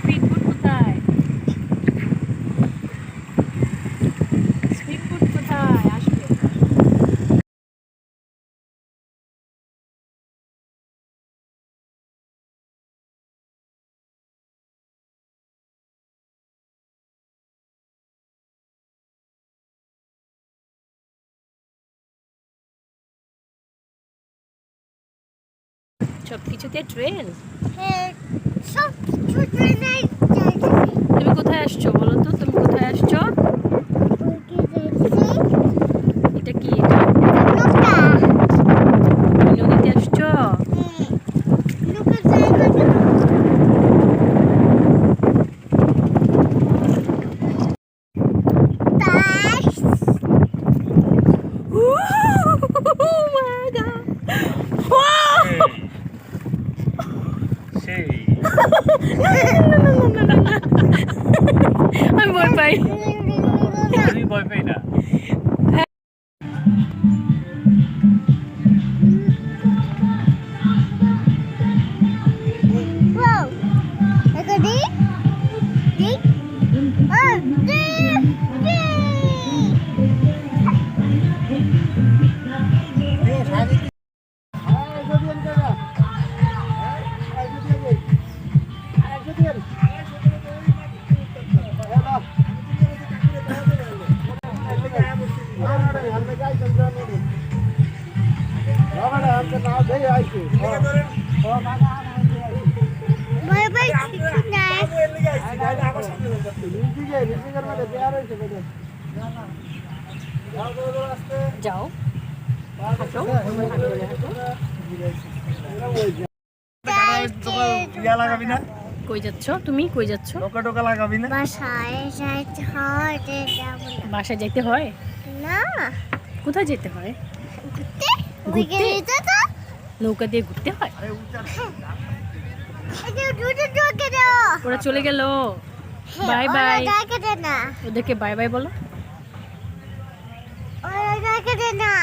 Speedboat কোথায়? Speedboat কোথায় আসবে? সবকিছুতে ট্রেন। হ্যাঁ, সব কিছু ট্রেনে যাইতেছি। তুমি কোথায় আসছো বলো তো, তুমি কোথায় আসছো? ওকে যাইতেছি। এটা কি? এটা নৌকা। তুমি নদীতে আসছো? হ্যাঁ, নৌকা জায়গা না। বাস। Oh my God! Wow! সেই আমি ভয় পাই। আমি ভয় পাই না। Wow. Eka di? Di? Oh, di! Di! Bye bye, chicken nice. যাও হাঁটো, ইয়া লাগাবি না, কই যাচ্ছ তুমি? কই যাচ্ছ? টোকা টোকা লাগাবি না। বাসায় যাইতে হয়, যাবো না। বাসায় যেতে হয়? না, কোথায় যেতে হয়? ঘুরতে? ঘুরতে? ওইখানে তো। নৌকা দিয়ে ঘুরতে হয়? এই যে দুটো ঢোকে দাও। ওরা চলে গেল। বাই ওরা বাই। ডাকে দে না। ওদেরকে বাই বাই বলো। ওরা ডাকে দে না।